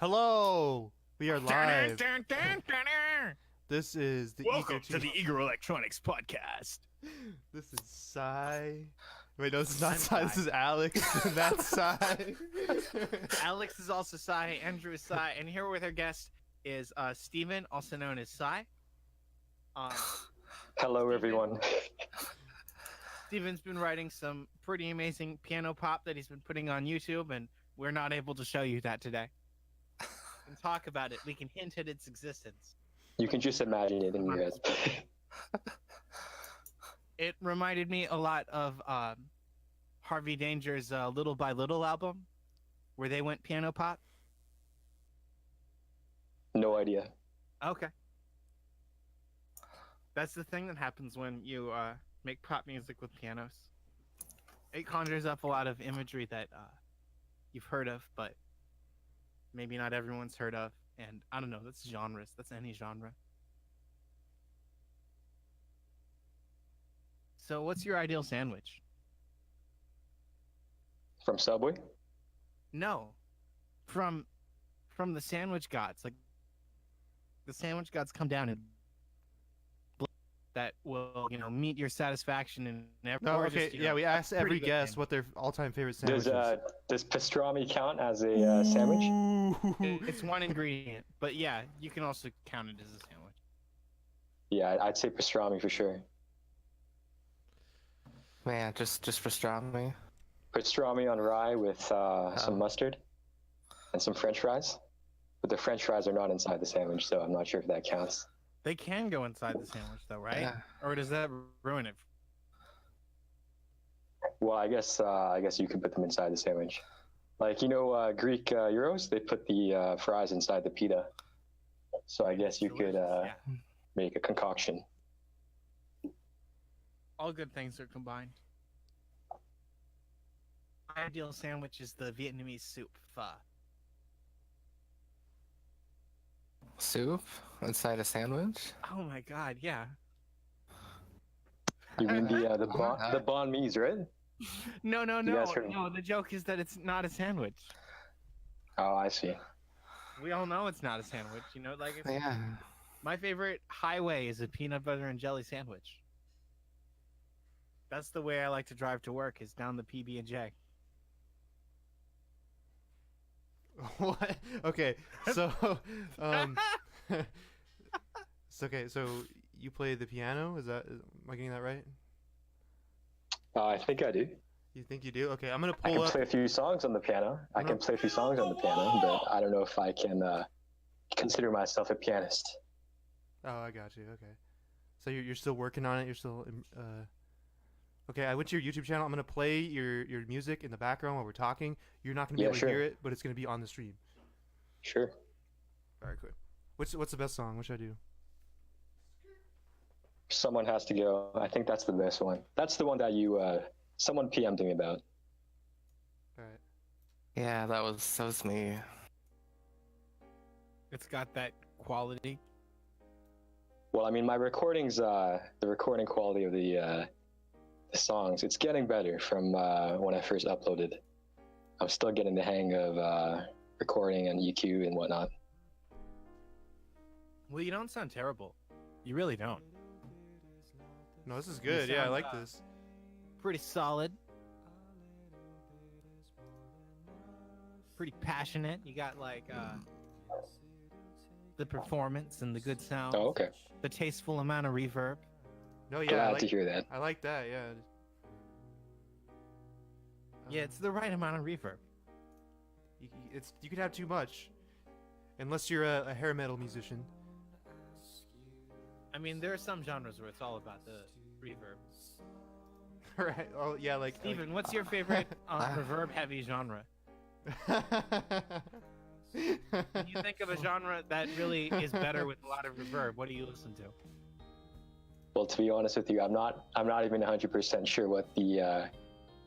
Hello, we are live. This is the Welcome Eager to the Eager Electronics podcast. This is Sai. Wait, no, this is not I'm Sai. This Sai. is Alex. And that's Sai. Alex is also Sai, Andrew is Sai, and here with our guest is Steven, also known as Sai. Hello, Steven. everyone. Steven's been writing some pretty amazing piano pop that he's been putting on YouTube, and we're not able to show you that today. We can talk about it. We can hint at its existence. You can just imagine it in your head. It reminded me a lot of Harvey Danger's Little by Little album, where they went piano pop. No idea. Okay. That's the thing that happens when you make pop music with pianos. It conjures up a lot of imagery that you've heard of, but maybe not everyone's heard of. And I don't know, that's genres. That's any genre. So what's your ideal sandwich? From Subway? No. From the sandwich gods. Like, the sandwich gods come down and that will, meet your satisfaction and every. No, or okay, just, yeah, we asked every pretty good guest thing. what their all-time favorite sandwich Does pastrami count as a sandwich? It's one ingredient, but yeah, you can also count it as a sandwich. Yeah, I'd say pastrami for sure. Man, just pastrami. Pastrami on rye with some mustard and some French fries. But the French fries are not inside the sandwich, so I'm not sure if that counts. They can go inside the sandwich, though, right? Yeah. Or does that ruin it? Well, I guess you could put them inside the sandwich. Like, Greek gyros, they put the fries inside the pita. So I guess you could Delicious, yeah. make a concoction. All good things are combined. My ideal sandwich is the Vietnamese soup pho. Soup inside a sandwich? Oh my god, yeah. You mean the banh mi's, right? No, You guys heard- no. The joke is that it's not a sandwich. Oh, I see. We all know it's not a sandwich. It's Yeah. my favorite highway is a peanut butter and jelly sandwich. That's the way I like to drive to work, is down the PB&J. What? Okay, so, so you play the piano? Am I getting that right? I think I do. You think you do? Okay, I'm gonna I pull can up. play a few songs on the piano. I can play a few songs on the piano, but I don't know if I can consider myself a pianist. Oh, I got you. Okay, so you're still working on it. You're still. Okay, I went to your YouTube channel. I'm gonna play your music in the background while we're talking. You're not gonna be Yeah, able sure. to hear it, but it's gonna be on the stream. Sure. All right, cool. What's the best song? What should I do? Someone has to go. I think that's the best one. That's the one that someone PM'd me about. All right. Yeah, that was me. It's got that quality. Well, I mean, my recordings, the recording quality of the songs, it's getting better from when I first uploaded. I'm still getting the hang of recording and EQ and whatnot. Well, you don't sound terrible. You really don't. No, this is good. Yeah, I sound, like this. Pretty solid. Pretty passionate. You got the performance and the good sound. Oh, okay. The tasteful amount of reverb. No, yeah, Glad to hear that. I like that. Yeah. Yeah, it's the right amount of reverb. You could have too much, unless you're a hair metal musician. I mean, there are some genres where it's all about the reverb. Right. Oh, yeah, like. Steven, what's your favorite reverb-heavy genre? When you think of a genre that really is better with a lot of reverb, what do you listen to? Well, to be honest with you, I'm not even 100% sure what the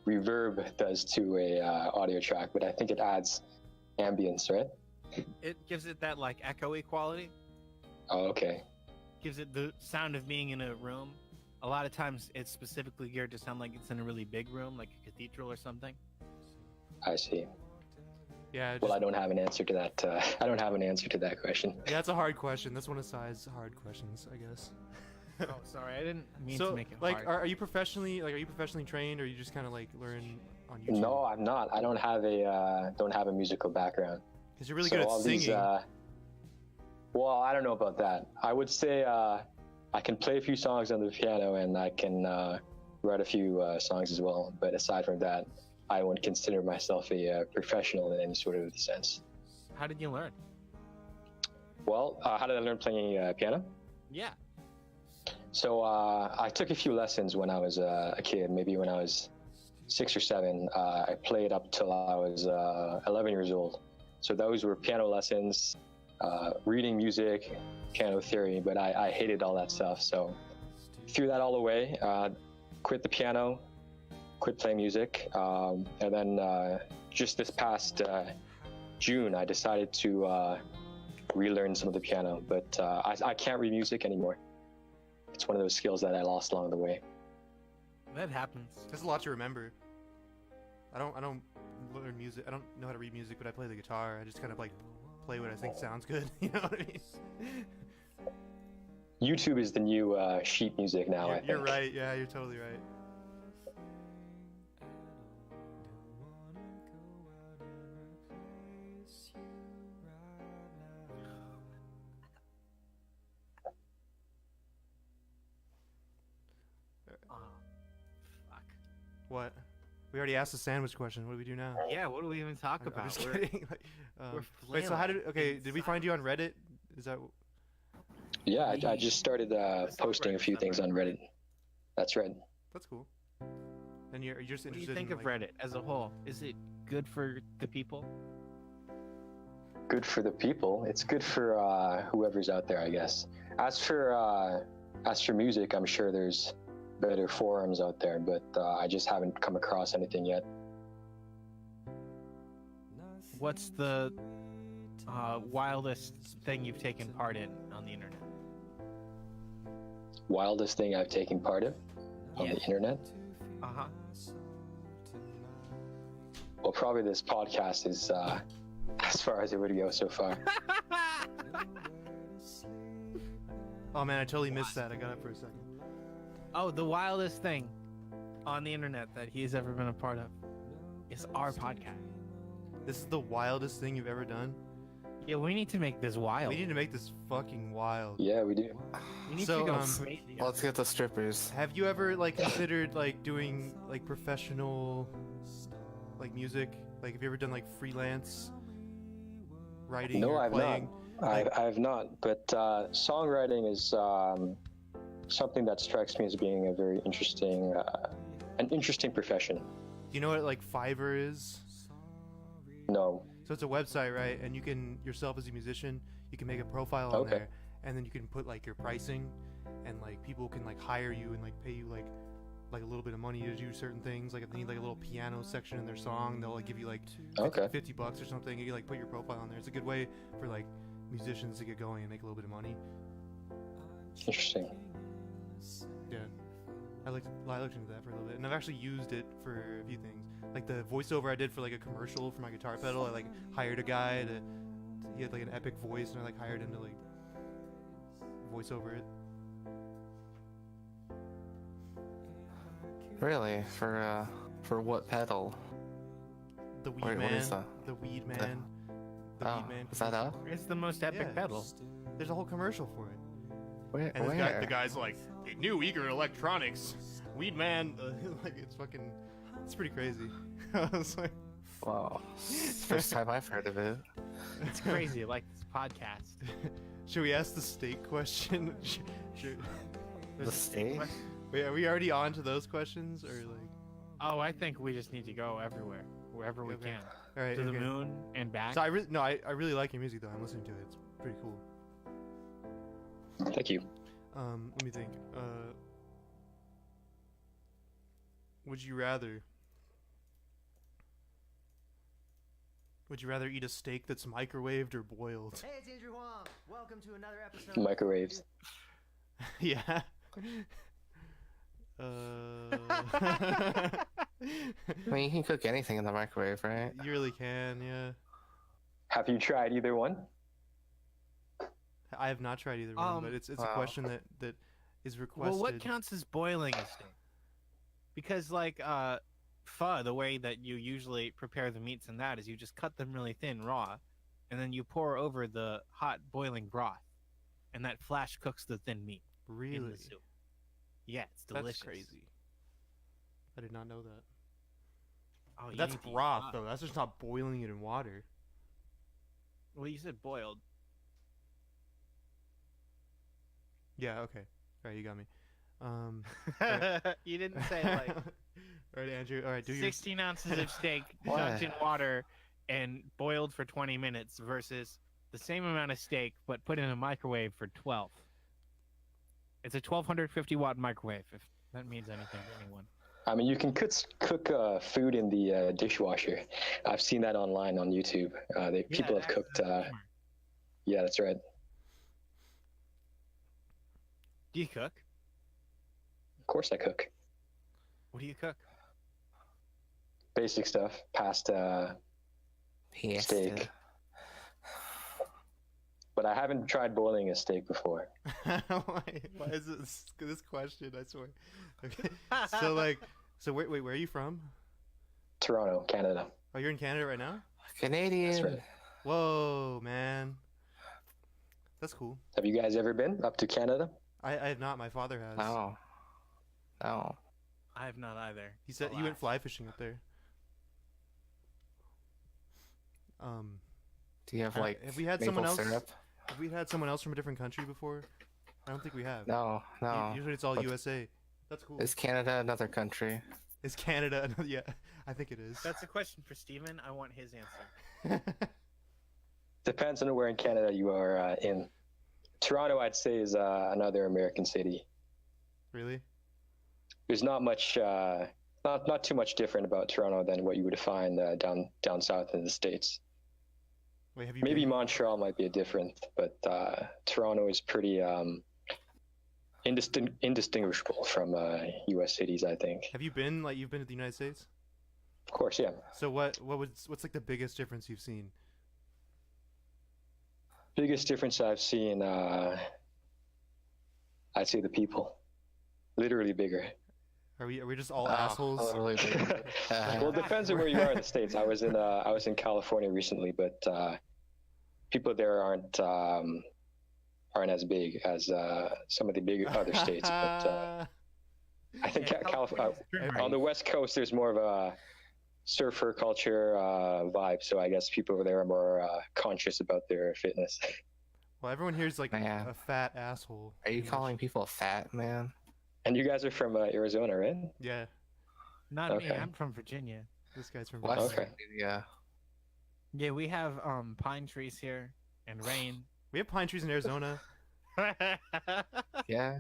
reverb does to a audio track, but I think it adds ambience, right? It gives it that echoey quality. Oh, okay. Gives it the sound of being in a room. A lot of times it's specifically geared to sound like it's in a really big room, like a cathedral or something. I see. Yeah. Well, just- I don't have an answer to that. I don't have an answer to that question. yeah, that's a hard question. That's one of Sai's hard questions, I guess. Oh, sorry, I didn't mean So, to make it like, hard. are you professionally trained, or you just kind of like learn on YouTube? No, I'm not. I don't have a musical background. Because you're really So good at all singing. these, well, I don't know about that. I would say I can play a few songs on the piano and I can write a few songs as well. But aside from that, I wouldn't consider myself a professional in any sort of sense. How did you learn? Well, how did I learn playing piano? Yeah. So I took a few lessons when I was a kid, maybe when I was 6 or 7. I played up till I was 11 years old. So those were piano lessons, reading music, piano theory, but I hated all that stuff. So threw that all away, quit the piano, quit playing music. And then just this past June, I decided to relearn some of the piano, but I can't read music anymore. It's one of those skills that I lost along the way. That happens. There's a lot to remember. I don't learn music. I don't know how to read music, but I play the guitar. I just kind of like play what I think sounds good. You know what I mean? YouTube is the new sheet music now, I think. You're right. Yeah, you're totally right. Fuck. What? We already asked the sandwich question. What do we do now? Yeah, what do we even talk I'm about? just We're- kidding. Like, we're wait, so how did? flailing Okay, did we find you on Reddit? Is that? Yeah, I just started posting a few things on Reddit. That's right. That's cool. And you're just What do interested. you think in, of like, Reddit as a whole? Is it good for the people? Good for the people. It's good for whoever's out there, I guess. As for music, I'm sure there's better forums out there, but I just haven't come across anything yet. What's the wildest thing you've taken part in on the internet? Wildest thing I've taken part in on the internet? Uh-huh. Well, probably this podcast is as far as it would go so far. Oh man, I totally missed that. I got up for a second. Oh, the wildest thing on the internet that he's ever been a part of is our podcast. This is the wildest thing you've ever done. Yeah, we need to make this wild. We need to make this fucking wild. Yeah, we do. We need So, to go um, crazy. Let's get the strippers. Have you ever like considered like doing like professional like music? Like have you ever done like freelance writing No, or I've playing? not. I have not. But songwriting is something that strikes me as being a very interesting, an interesting profession. Do you know what like Fiverr is? No. So it's a website, right? And you can yourself as a musician, you can make a profile on Okay. there, and then you can put like your pricing, and like people can like hire you and like pay you like a little bit of money to do certain things. Like if they need like a little piano section in their song, they'll like give you like Okay. $50 or something. You can like put your profile on there. It's a good way for like musicians to get going and make a little bit of money. Interesting. Yeah, I looked into that for a little bit, and I've actually used it for a few things. Like the voiceover I did for like a commercial for my guitar pedal. I like hired a guy to he had like an epic voice, and I like hired him to like voice over it. Really? For what pedal? The Weed Wait, Man. what is that? The Weed Man. The Oh, Weed Man. is that up? It's the most epic Yeah. pedal. There's a whole commercial for it. Where? And this where? guy, the guy's like, new Eager Electronics, Weed Man. Like it's fucking, it's pretty crazy. I was like, Wow. It's the first time I've heard of it. It's crazy, like this podcast. should we ask the state question? Should, The state? wait, are we already on to those questions or like? Oh, I think we just need to go everywhere, wherever we Okay. can, All right. to the okay. moon and back. So I really like your music though. I'm listening to it. It's pretty cool. Thank you. Let me think. Would you rather? Would you rather eat a steak that's microwaved or boiled? Hey, it's Andrew Huang. Welcome to another episode. Microwaves. Yeah. I mean, you can cook anything in the microwave, right? You really can, yeah. Have you tried either one? I have not tried either one, but it's a Wow. question that is requested. Well, what counts as boiling a steak? Because like pho, the way that you usually prepare the meats in that is you just cut them really thin raw, and then you pour over the hot boiling broth, and that flash cooks the thin meat in Really? the soup. Yeah, it's delicious. That's crazy. I did not know that. Oh, you That's need to eat broth, pho. though. That's just not boiling it in water. Well, you said boiled. Yeah. Okay. All right, you got me. You didn't say like All right, Andrew. All right, do your. 16 ounces of steak What? dunked in water and boiled for 20 minutes versus the same amount of steak but put in a microwave for 12. It's a 1250 watt microwave, if that means anything to anyone. I mean, you can cook food in the dishwasher. I've seen that online on YouTube. People have that's cooked. a timer. Yeah, that's right. Do you cook? Of course, I cook. What do you cook? Basic stuff: pasta. Steak. But I haven't tried boiling a steak before. Why is this question? I swear. Okay. So wait, where are you from? Toronto, Canada. Oh, you're in Canada right now? Canadian. That's right. Whoa, man. That's cool. Have you guys ever been up to Canada? I have not. My father has. No. No. I have not either. He said you went fly fishing up there. Do you have like have we had maple someone else? syrup? Have we had someone else from a different country before? I don't think we have. No, no. Usually it's all But USA. That's cool. Is Canada another country? Is Canada? Another, yeah, I think it is. That's a question for Steven. I want his answer. Depends on where in Canada you are in. Toronto, I'd say, is another American city. Really? There's not much, not too much different about Toronto than what you would find down south in the States. Wait, have you Maybe been? Montreal might be different, but Toronto is pretty indistinguishable from U.S. cities, I think. Have you been you've been to the United States? Of course, yeah. So what's like the biggest difference you've seen? Biggest difference I've seen, I'd say the people. Literally bigger. Are we just all Oh, assholes? totally big. Well, it depends on where you are in the States. I was in California recently, but people there aren't as big as some of the big other states. But I think on the West Coast, there's more of a surfer culture vibe. So I guess people over there are more conscious about their fitness. Well, everyone here is like Man. a fat asshole. Are you calling people fat, man? And you guys are from Arizona, right? Yeah, Not me. Okay. I'm from Virginia. this guy's from. West Okay. Virginia. Yeah, we have pine trees here and rain. We have pine trees in Arizona. Yeah.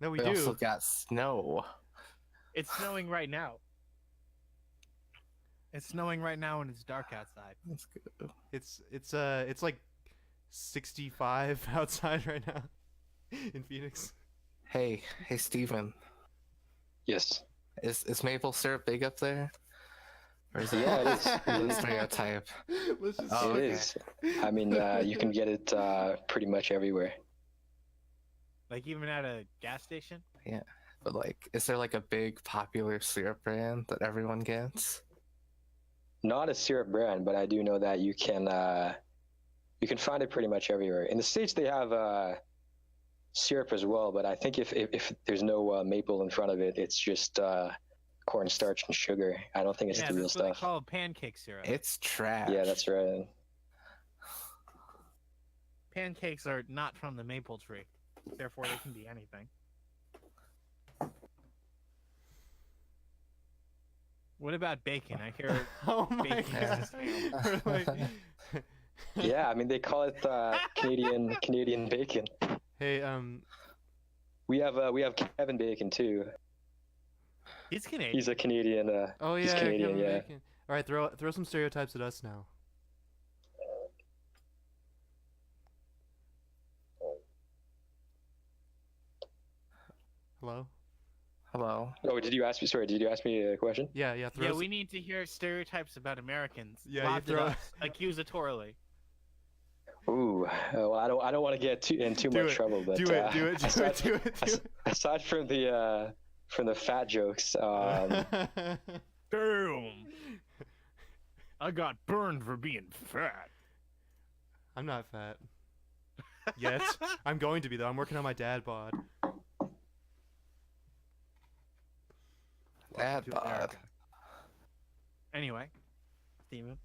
No, we We do. also got snow. It's snowing right now. It's snowing right now and it's dark outside. That's good. It's like 65 outside right now in Phoenix. Hey, Steven. Yes. Is maple syrup big up there? Or is Yeah, it is. a stereotype? Let's just Oh, It okay. is. I mean, you can get it pretty much everywhere. Like even at a gas station? But like, is there like a big popular syrup brand that everyone gets? Not a syrup brand, but I do know that you can find it pretty much everywhere. In the States, they have syrup as well, but I think if there's no maple in front of it, it's just cornstarch and sugar. I don't think it's Yeah, the real that's what they stuff. call pancake syrup. It's trash. Yeah, that's right. Pancakes are not from the maple tree. Therefore, they can be anything. What about bacon? I hear Oh my bacon god. is a We're like- Yeah, I mean they call it Canadian bacon. Hey, We have Kevin Bacon too. He's Canadian. He's a Canadian. oh He's yeah, Canadian, Kevin yeah. Bacon. All right, throw some stereotypes at us now. Hello. Hello. Oh, did you ask me? Sorry, did you ask me a question? Yeah, throw Yeah, us- we need to hear stereotypes about Americans. Yeah, you lobbed at throw- us, accusatorily. Ooh, well, I don't want to get in too Do much it, trouble, but do it. aside from the fat jokes, Damn! I got burned for being fat. I'm not fat. Yet. I'm going to be, though. I'm working on my dad bod. Dad To bod. America. Anyway, Steven.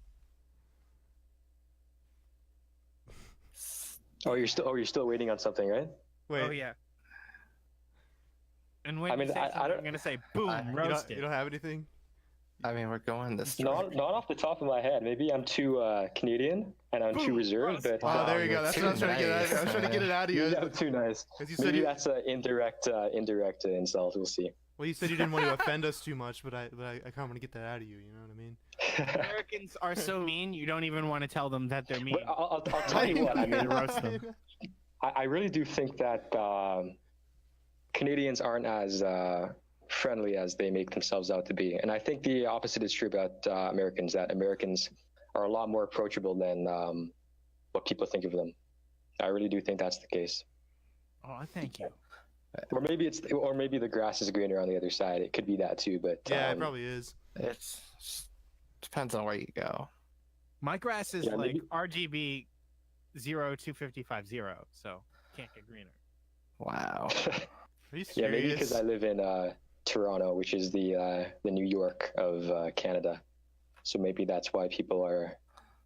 you're still waiting on something, right? Wait, Oh yeah. And when I mean, you say I something, don't- I'm gonna say boom, you don't- roasted. you don't have anything? I mean, we're going this Not off the top of my head. Maybe I'm too Canadian and I'm too Boom, reserved, roasted. but Wow, there you you're go. That's too what I was trying to get nice, at. I was trying to get it out of you. maybe I'm too nice. Because you said Maybe you, that's an indirect insult. We'll see. well, you said you didn't want to offend us too much, but I kind of want to get that out of you. You know what I mean? Americans are so mean, you don't even want to tell them that they're mean. But I'll tell you what. I mean, roast them. I really do think that Canadians aren't as friendly as they make themselves out to be, and I think the opposite is true about Americans. That Americans are a lot more approachable than what people think of them. I really do think that's the case. Oh, thank you. Or maybe the grass is greener on the other side. It could be that too. But Yeah, it probably is. It's depends on where you go. My grass is Yeah, like maybe- RGB 02550, so can't get greener. Wow. Are you serious? yeah, maybe because I live in Toronto, which is the New York of Canada. So maybe that's why people are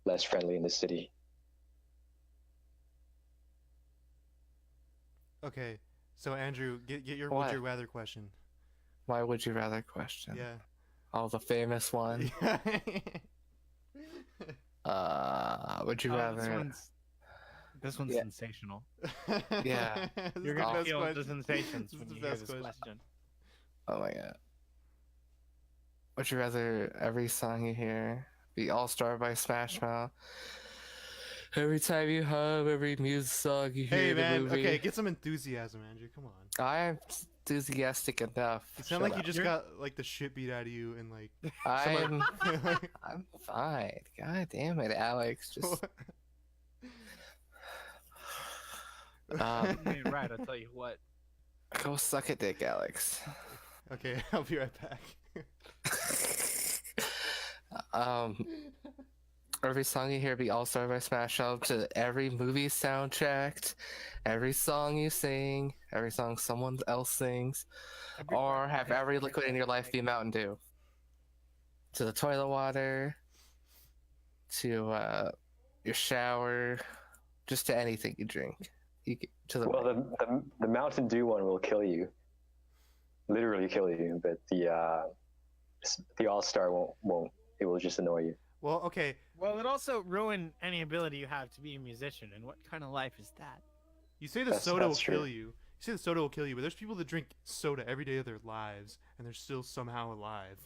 less friendly in the city. Okay, so Andrew, get your What? would you rather question. Why would you rather question? Yeah. Oh, the famous one. Would you Oh, rather? this one's Yeah. sensational. Yeah. This is You're the gonna best feel the question. sensations This is when the you hear best this question. Oh my god. Would you rather every song you hear be All Star by Smash Mouth? Every time you hum, every music song you hear Hey in the man, movie. okay, get some enthusiasm, Andrew. Come on. I'm enthusiastic enough. You sound Shut like you up. just You're- got like the shit beat out of you in like. I'm some- I'm fine. God damn it, Alex. Just You ain't right, I'll tell you what. go suck a dick, Alex. Okay, I'll be right back. Every song you hear be All Star by Smash Mouth to every movie soundtrack, every song you sing, every song someone else sings, or have every liquid in your life be Mountain Dew. To the toilet water, to your shower, just to anything you drink. To the Well, the Mountain Dew one will kill you, literally kill you. But the All Star won't. It will just annoy you. Well, okay. Well, it also ruin any ability you have to be a musician, and what kind of life is that? You say the That's- soda will that's true. kill you. You say the soda will kill you, but there's people that drink soda every day of their lives, and they're still somehow alive.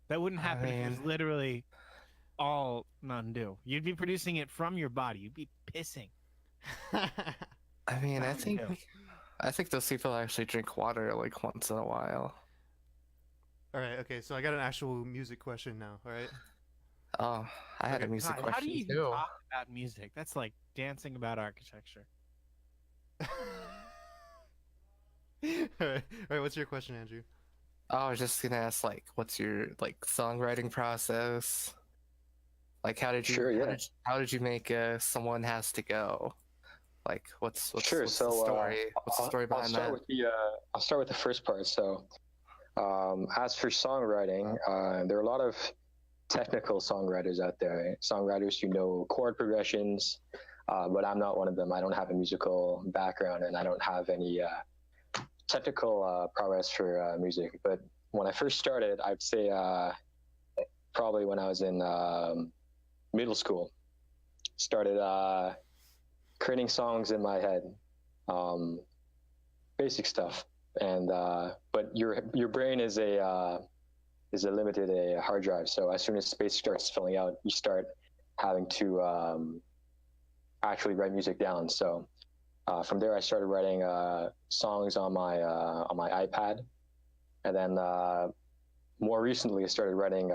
That wouldn't I happen if it was mean- literally all Mountain Dew. You'd be producing it from your body. You'd be pissing. I mean, Mountain Dew. I think those people actually drink water like once in a while. All right. Okay. So I got an actual music question now. All right. Oh, I had a Okay, music God, question How do you even too. talk about music? That's like dancing about architecture. All right. All right. What's your question, Andrew? Oh, I was just gonna ask, like, what's your like songwriting process? Like, how did you Sure, yeah. how did you make Someone Has to Go? Like, what's Sure. what's So the story? What's the story behind that? I'll start with the first part. So, as for songwriting, there are a lot of technical songwriters out there. Songwriters who know chord progressions, but I'm not one of them. I don't have a musical background, and I don't have any technical prowess for music. But when I first started, I'd say probably when I was in middle school, started creating songs in my head, basic stuff. And but your brain is a limited hard drive. So as soon as space starts filling out, you start having to actually write music down. So From there, I started writing songs on my iPad, and then more recently, I started writing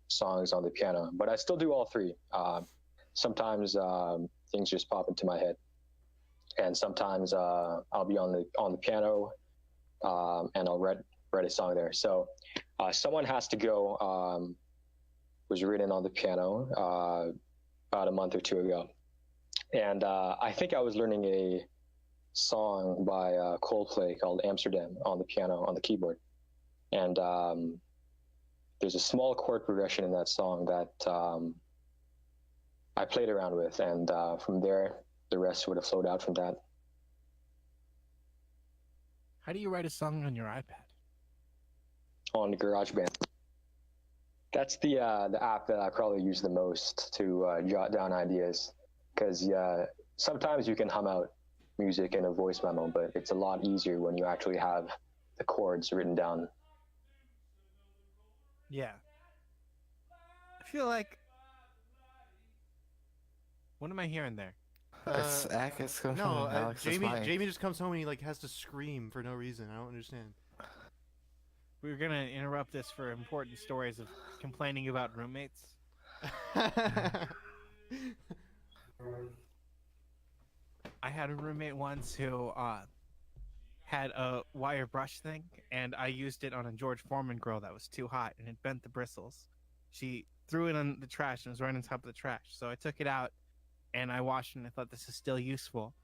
songs on the piano. But I still do all three. Sometimes things just pop into my head, and sometimes I'll be on the piano, and I'll write a song there. So Someone Has to Go was written on the piano about a month or two ago. And I think I was learning a song by Coldplay called Amsterdam on the piano, on the keyboard. And there's a small chord progression in that song that I played around with. And from there, the rest would have flowed out from that. How do you write a song on your iPad? On GarageBand. That's the app that I probably use the most to jot down ideas, because sometimes you can hum out music in a voice memo, but it's a lot easier when you actually have the chords written down. Yeah. I feel like... What am I hearing there? It's coming No, from Alex's mic. Jamie just comes home and he like has to scream for no reason. I don't understand. We were gonna interrupt this for important stories of complaining about roommates. I had a roommate once who had a wire brush thing, and I used it on a George Foreman grill that was too hot, and it bent the bristles. She threw it on the trash, and it was right on top of the trash. So I took it out, and I washed it, and I thought, this is still useful.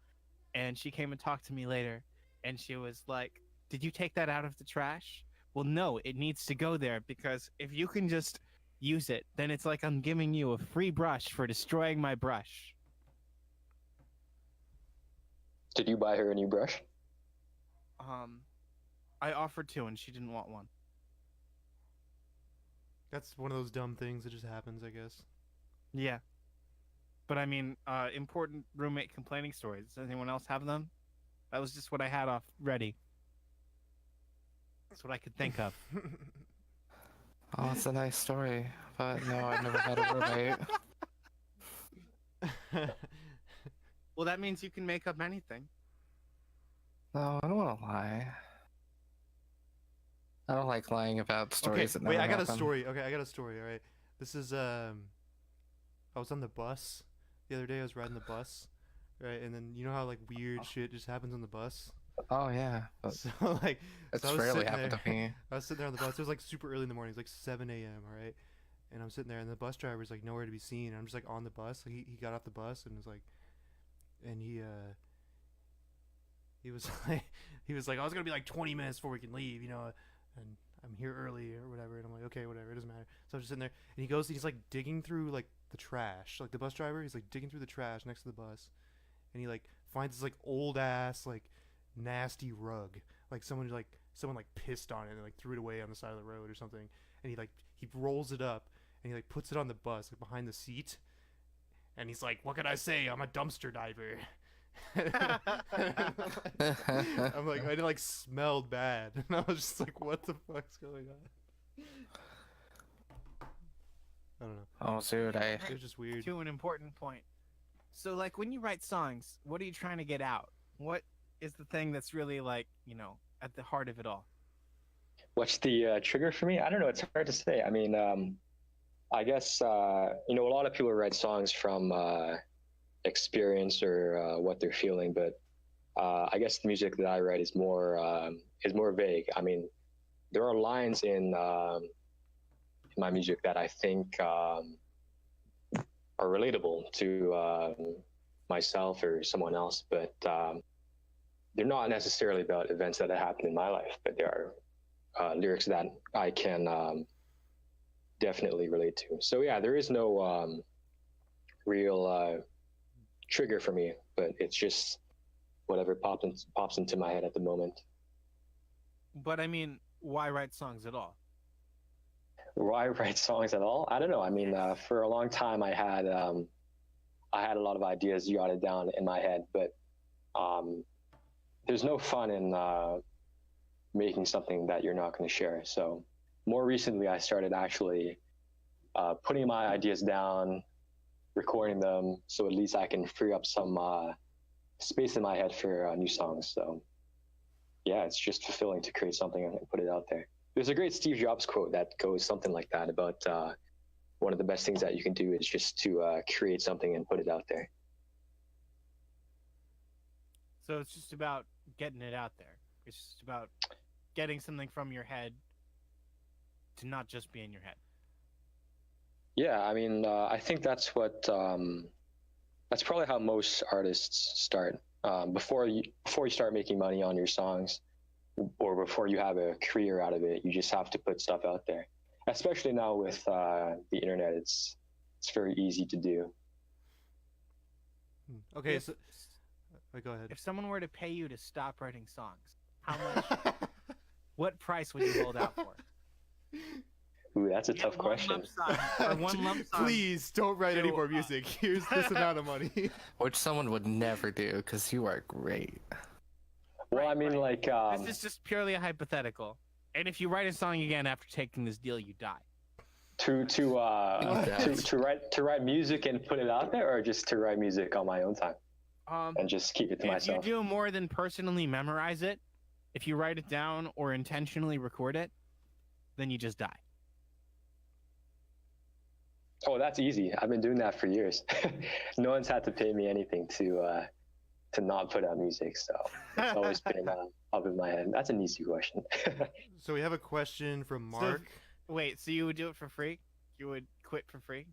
And she came and talked to me later, and she was like, did you take that out of the trash? Well, no, it needs to go there, because if you can just use it, then it's like I'm giving you a free brush for destroying my brush. Did you buy her a new brush? I offered to, and she didn't want one. That's one of those dumb things that just happens, I guess. Yeah. But I mean, important roommate complaining stories. Does anyone else have them? That was just what I had off ready. That's what I could think of. Oh, it's a nice story, but no, I've never had a roommate. Well, that means you can make up anything. No, I don't want to lie. I don't like lying about stories that never wait, I got happen. a story. Okay, I got a story. All right, this is I was on the bus the other day. I was riding the bus, right, and then you know how like weird shit just happens on the bus. Oh yeah, but So like, it's so I was rarely sitting happened to there- me. I was sitting there on the bus. It was like super early in the morning. It was like 7 a.m. All right, and I'm sitting there, and the bus driver's like nowhere to be seen. And I'm just like on the bus. Like, he got off the bus and was like, and he was like I was gonna be like 20 minutes before we can leave, you know, and I'm here early or whatever. And I'm like, okay, whatever, it doesn't matter. So I'm just sitting there, and he goes, he's like digging through like the trash, like the bus driver. He's like digging through the trash next to the bus, and he like finds this like old ass like nasty rug, like someone pissed on it and like threw it away on the side of the road or something. And he rolls it up and he like puts it on the bus, like behind the seat. And he's like, what can I say? I'm a dumpster diver. I'm like, it like smelled bad. And I was just like, what the fuck's going on? I don't know. Oh, dude, It was just weird. To an important point. So, like, when you write songs, what are you trying to get out? What is the thing that's really, like, you know, at the heart of it all? What's the trigger for me? I don't know. It's hard to say. I mean, I guess, you know, a lot of people write songs from experience or what they're feeling, but I guess the music that I write is more vague. I mean, there are lines in my music that I think are relatable to myself or someone else, but they're not necessarily about events that have happened in my life, but there are lyrics that I can definitely relate to. So yeah, there is no real trigger for me, but it's just whatever pops into my head at the moment. But, I mean, why write songs at all? Why write songs at all? I don't know. I mean, for a long time, I had a lot of ideas jotted down in my head, but there's no fun in making something that you're not going to share. So more recently, I started actually putting my ideas down, recording them, so at least I can free up some space in my head for new songs. So yeah, it's just fulfilling to create something and put it out there. There's a great Steve Jobs quote that goes something like that about one of the best things that you can do is just to create something and put it out there. So it's just about getting it out there. It's just about getting something from your head to not just be in your head. Yeah, I mean, I think that's probably how most artists start. Before you start making money on your songs, or before you have a career out of it, you just have to put stuff out there. Especially now with the internet, it's very easy to do. Okay, If- so wait, go ahead. If someone were to pay you to stop writing songs, how much? What price would you hold out for? Ooh, that's a You tough get one question. lump sum, or one lump sum. Please don't write any to, more music. Here's this amount of money. Which someone would never do because you are great. Well, I Right, mean, right. like, This is just purely a hypothetical. And if you write a song again after taking this deal, you die. to write music and put it out there, or just to write music on my own time and just keep it to If myself. you do more than personally memorize it, if you write it down or intentionally record it, then you just die. Oh, that's easy. I've been doing that for years. No one's had to pay me anything to not put out music, so it's always been up in my head. That's an easy question. So we have a question from Mark. Wait, so you would do it for free? You would quit for free?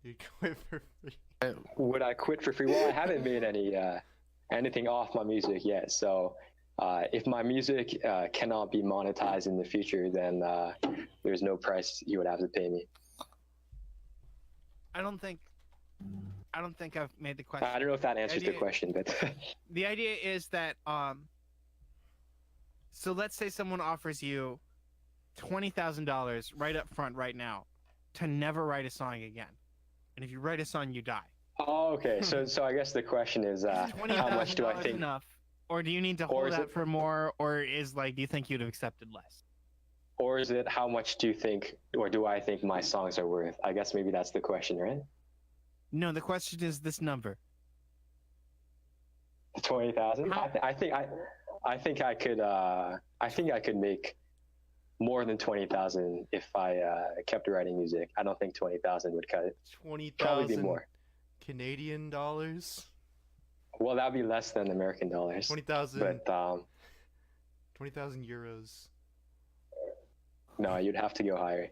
You quit for free. Would I quit for free? Well, I haven't made anything off my music yet. So if my music cannot be monetized in the future, then there's no price you would have to pay me. I don't think I've made the question. I don't know if that answers the idea- question, but The idea is that so let's say someone offers you $20,000 right up front right now to never write a song again. And if you write a song, you die. oh, okay. So I guess the question is how much do I $20,000 think? enough? Or do you need to Or hold is out it- for more, or is like, do you think you'd have accepted less? Or is it how much do you think, or do I think my songs are worth? I guess maybe that's the question, right? No, the question is this number. 20,000. I think I could make more than 20,000 if I kept writing music. I don't think 20,000 would cut it. 20,000 Probably be more. Canadian dollars. Well, that'd be less than American dollars. 20,000. But 20,000 euros. no, you'd have to go higher.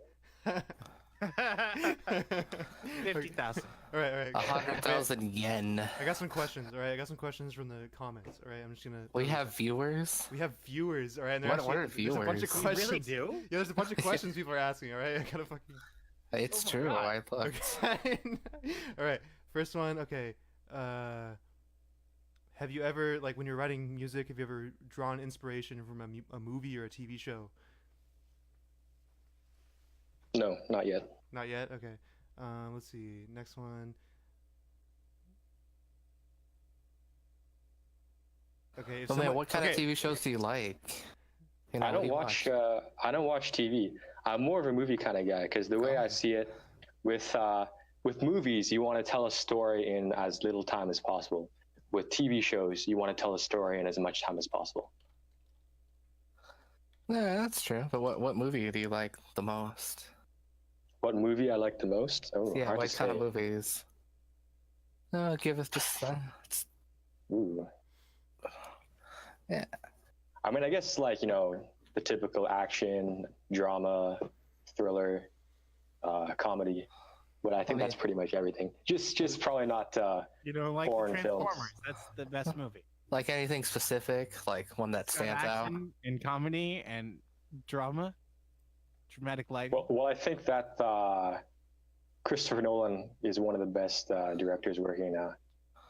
50,000. All right. 100,000 yen. I got some questions. All right, I got some questions from the comments. All right, I'm just gonna. We have viewers. We have viewers. All right, and What are there's a bunch of viewers? questions. You really do? Yeah, there's a bunch of questions people are asking. All right, I gotta fucking. It's Oh my true. God. I looked. Okay. All right. First one. Okay. Have you ever, like, when you're writing music, have you ever drawn inspiration from a movie or a TV show? No, not yet. Not yet. Okay. Let's see. Next one. Okay. If Oh man, someone- what kind okay. of TV shows do you like? You know, I what do don't you watch. I don't watch TV. I'm more of a movie kind of guy because the way I see it, with movies, you want to tell a story in as little time as possible. With TV shows, you want to tell a story in as much time as possible. Yeah, that's true. But what movie do you like the most? What movie I like the most? Oh, Yeah, hard what to kind say. of movies? No, give us just. Ooh. Yeah. I mean, I guess like the typical action, drama, thriller, comedy. But I think Okay. that's pretty much everything. Just probably not. You don't like the Foreign films. Transformers. That's the best movie. Like anything specific, like one that It's got stands out. action and comedy and drama, dramatic lighting. Well, I think that Christopher Nolan is one of the best directors working now.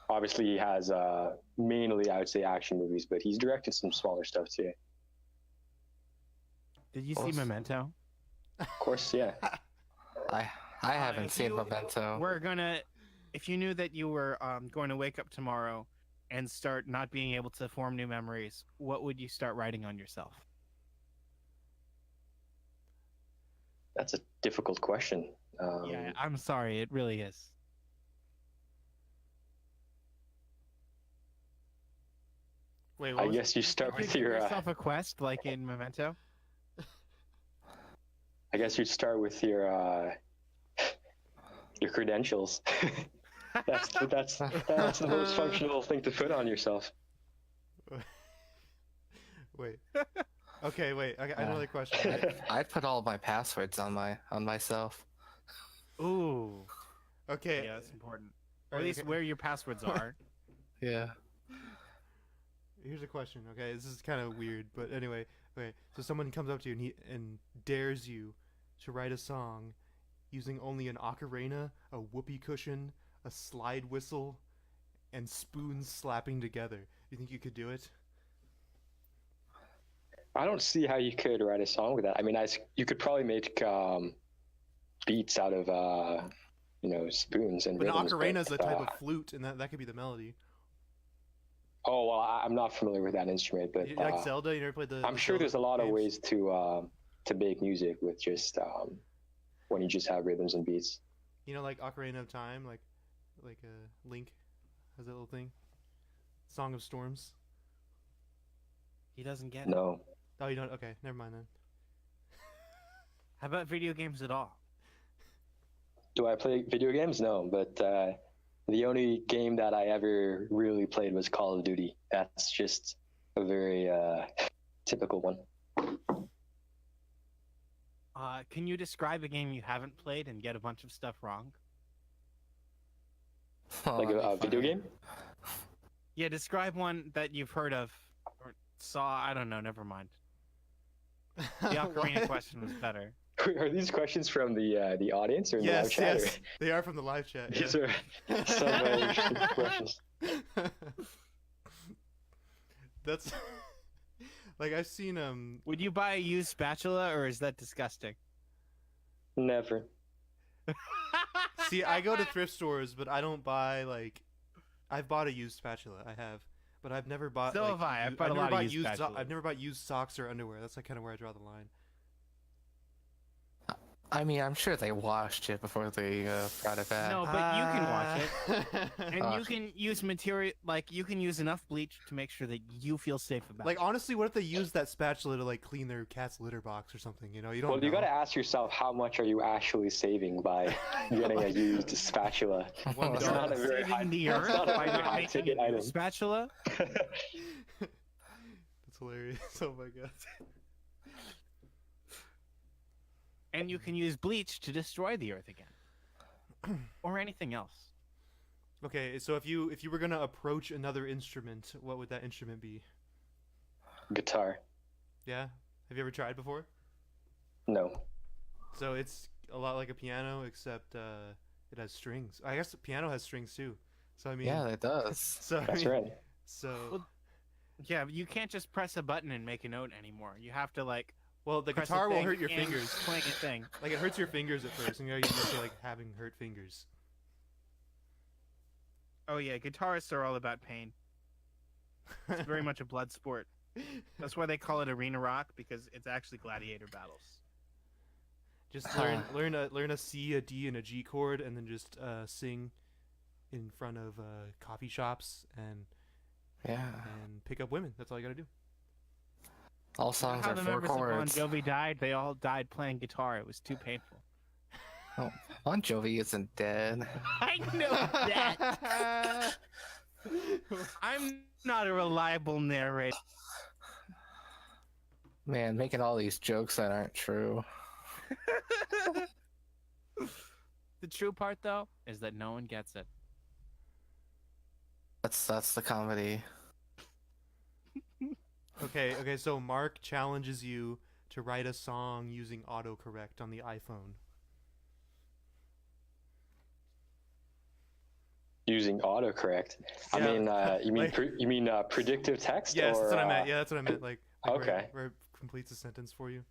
Obviously, he has mainly, I would say, action movies, but he's directed some smaller stuff too. Did you see Awesome. Memento? Of course, yeah. I haven't if seen you- Memento. If you knew that you were going to wake up tomorrow and start not being able to form new memories, what would you start writing on yourself? That's a difficult question. Yeah, I'm sorry, it really is. Wait, what I was guess you start Did with you give your. yourself a quest like in Memento? I guess you'd start with your credentials. that's the most functional thing to put on yourself. Wait. Okay, wait. I got another question. I'd put all my passwords on myself. Ooh. Okay. Yeah, that's important. Or at Alright, least okay. where your passwords are. Yeah. Here's a question. Okay, this is kind of weird, but anyway. Okay, so someone comes up to you and dares you to write a song using only an ocarina, a whoopee cushion, a slide whistle, and spoons slapping together. You think you could do it? I don't see how you could write a song with that. I mean, you could probably make beats out of spoons and But an rhythms. ocarina is a type of flute, and that could be the melody. Oh well, I'm not familiar with that instrument, but You like Zelda? You never played the? I'm the sure Zelda there's a lot of games? ways to make music with just when you just have rhythms and beats. You know, like Ocarina of Time, like Link has that little thing. Song of Storms. He doesn't get it. No, Oh, you don't? Okay, never mind then. How about video games at all? do I play video games? No, but the only game that I ever really played was Call of Duty. That's just a very typical one. Can you describe a game you haven't played and get a bunch of stuff wrong? Oh, Like that'd a be video funny. game? Yeah, describe one that you've heard of or saw. I don't know. Never mind. The ocarina What? question was better. Are these questions from the audience or in the live Yes, chat? yes, they are from the live chat. These yeah. are some very interesting questions. That's like I've seen Would you buy a used spatula, or is that disgusting? Never. see I go to thrift stores, but I don't buy like I've bought a used spatula. I have, but I've never bought. So like, have I. I've u- bought a never lot of bought used so- spatulas. I've never bought used socks or underwear. That's like kind of where I draw the line. I mean, I'm sure they washed it before they brought it back. No, but you can wash it, and Ah. you can use material like you can use enough bleach to make sure that you feel safe about Like it. honestly, what if they use that spatula to like clean their cat's litter box or something? You know, you don't. Well, you know. got to ask yourself, how much are you actually saving by getting a used spatula? One It's dollar. not a very Saving high- the it's earth not a by very not high making ticket a item. spatula. That's hilarious. Oh my god. And you can use bleach to destroy the earth again, or anything else. Okay, so if you were gonna approach another instrument, what would that instrument be? Guitar. Yeah. Have you ever tried before? No. So it's a lot like a piano, except it has strings. I guess the piano has strings too. So I mean, Yeah, it does. So I That's mean, right. So Well, Yeah, but you can't just press a button and make a note anymore. You have to like well, the press a guitar will thing hurt your and fingers. Playing a thing. Like it hurts your fingers at first, and you're used to like having hurt fingers. Oh yeah, guitarists are all about pain. It's very much a blood sport. That's why they call it arena rock, because it's actually gladiator battles. Just learn a C, a D, and a G chord, and then just sing in front of coffee shops and Yeah. pick up women. That's all you gotta do. All songs How are the four members of Bon chords. Jovi died, they all died playing guitar. It was too painful. Oh, Bon Jovi isn't dead. I know that. I'm not a reliable narrator. Man, making all these jokes that aren't true. The true part, though, is that no one gets it. That's the comedy. Okay. So Mark challenges you to write a song using autocorrect on the iPhone. Using autocorrect. Yeah. I mean, you mean Like- you mean predictive text? Yes, or, that's what I meant. Yeah, that's what I meant. Like Okay. where it completes a sentence for you.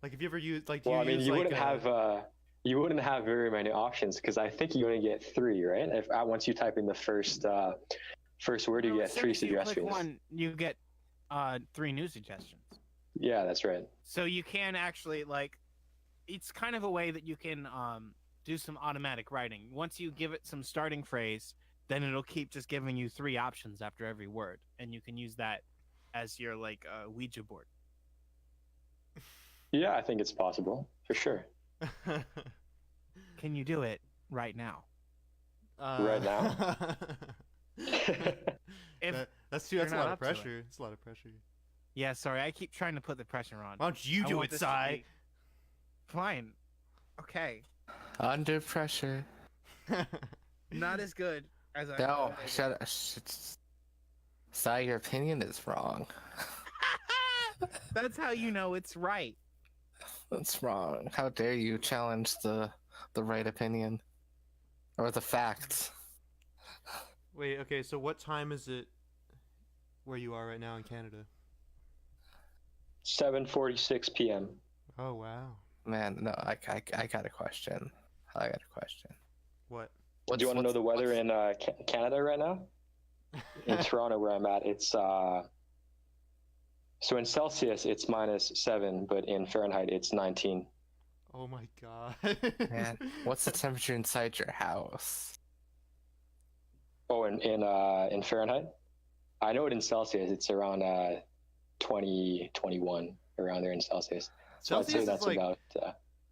Like if you ever use like do Well, I you mean, use, you like, wouldn't have very many options because I think you only get 3, right? If once you type in the first word, you No, get as soon 3 as you click suggestions. one, you get 3 new suggestions. Yeah, that's right. So you can actually like, it's kind of a way that you can do some automatic writing. Once you give it some starting phrase, then it'll keep just giving you 3 options after every word, and you can use that as your like Ouija board. Yeah, I think it's possible for sure. Can you do it right now? Right now? If that's you're a not lot of up to it. pressure. It's a lot of pressure. yeah, sorry, I keep trying to put the pressure on. Why don't you I do want it, this to Sai? be- Fine. Okay. Under pressure. Not as good as I. No, thought it shut up. Sai, your opinion is wrong. was. That's how you know it's right. That's wrong. How dare you challenge the right opinion or the facts? Wait, okay, so what time is it where you are right now in Canada? 7:46 p.m. Oh, wow. Man, no, I got a question. I got a question. What? Do you want to know the weather in Canada right now? In Toronto, where I'm at, it's so in Celsius it's -7, but in Fahrenheit it's 19. Oh my god. Man, what's the temperature inside your house? Oh, in Fahrenheit, I know it in Celsius. It's around 20, 21 around there in Celsius. So I'd say Celsius that's is like about.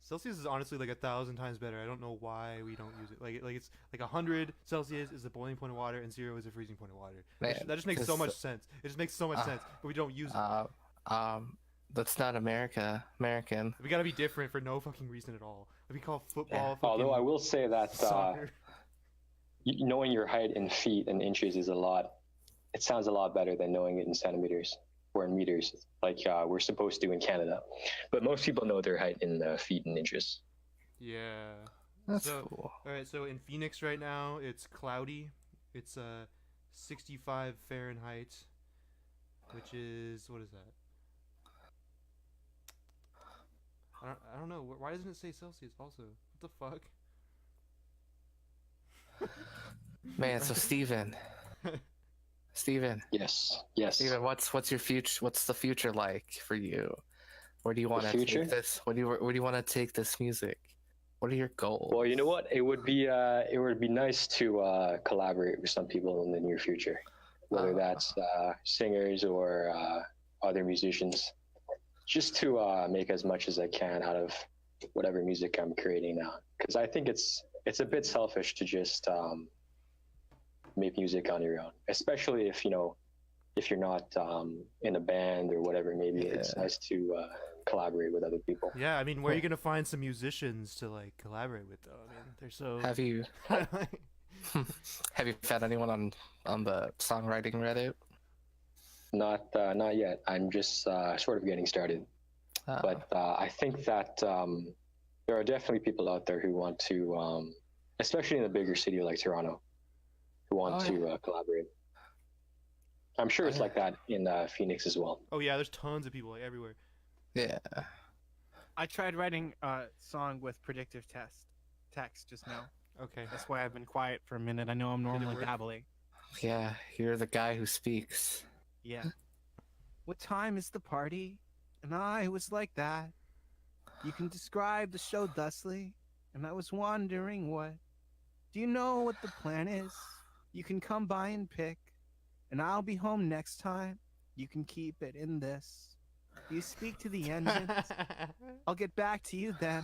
Celsius is honestly like 1,000 times better. I don't know why we don't use it. Like it's like 100 Celsius is the boiling point of water and 0 is the freezing point of water. Man, That just makes so this- much sense. It just makes so much sense, but we don't use it. That's not American. We gotta be different for no fucking reason at all. We call football. Yeah. Fucking Although I will say that soccer. knowing your height in feet and inches is a lot. It sounds a lot better than knowing it in centimeters or in meters, like we're supposed to in Canada. But most people know their height in feet and inches. Yeah. That's So- cool. All right. So in Phoenix right now, it's cloudy. It's 65 Fahrenheit, which is what is that? I don't know. Why doesn't it say Celsius also? What the fuck? Man, so Steven, Yes. Steven, what's your future? What's the future like for you? Where do you want to future? take this? Where do you want to take this music? What are your goals? Well, you know what? It would be nice to collaborate with some people in the near future, whether that's singers or other musicians, just to make as much as I can out of whatever music I'm creating now. Because I think it's a bit selfish to just make music on your own, especially if you're not in a band or whatever. Maybe it's nice to collaborate with other people. Yeah, I mean, where are you gonna find some musicians to like collaborate with, though? I mean, they're so. Have you found anyone on the songwriting Reddit? Not yet. I'm just sort of getting started. But I think that there are definitely people out there who want to, especially in a bigger city like Toronto, who want to collaborate. I'm sure it's like that in Phoenix as well. Oh yeah, there's tons of people like everywhere. Yeah. I tried writing a song with predictive text just now. Okay. That's why I've been quiet for a minute. I know I'm it normally work? babbling. Yeah, you're the guy who speaks. Yeah. What time is the party? And I was like that. You can describe the show thusly, and I was wondering what. Do you know what the plan is? You can come by and pick, and I'll be home next time. You can keep it in this. You speak to the engines. I'll get back to you then.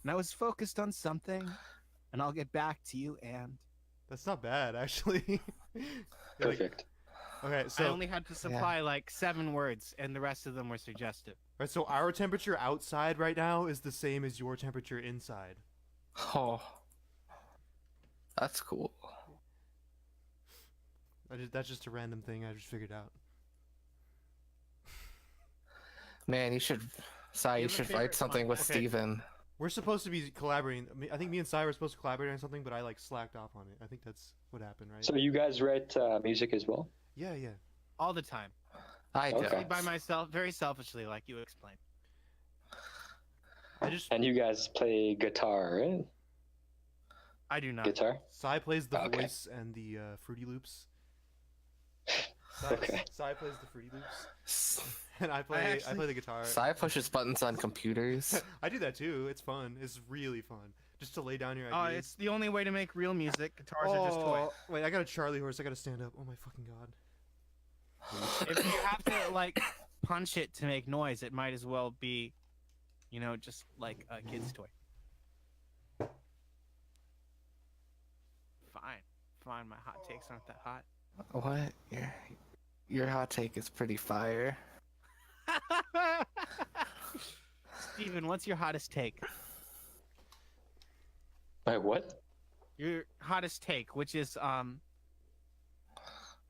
And I was focused on something, and I'll get back to you and. That's not bad, actually. You're like- Perfect. okay, I so only had to supply like 7 words, and the rest of them were suggestive. right, so our temperature outside right now is the same as your temperature inside. Oh, that's cool. That's just a random thing I just figured out. Man, you should, Sai, You you have a should favorite write something song? with Okay. Steven. We're supposed to be collaborating. I think me and Sai were supposed to collaborate on something, but I like slacked off on it. I think that's what happened, right? So you guys write music as well? yeah. All the time. I Okay. don't. By myself, very selfishly, like you explained. I just And you guys play guitar, right? I do not. Guitar? Sai plays the Okay. voice and the Fruity Loops. Okay. Sai plays the Fruity Loops, and I play actually- the guitar. Sai pushes buttons on computers. I do that too. It's fun. It's really fun. Just to lay down your Oh, ideas. it's the only way to make real music. Guitars are just toys. Wait, I got a Charlie horse. I gotta stand up. Oh my fucking god. If you have to like punch it to make noise, it might as well be, just like a kid's toy. Fine. My hot takes aren't that hot. What? Your hot take is pretty fire. Steven, what's your hottest take? My what? Your hottest take, which is an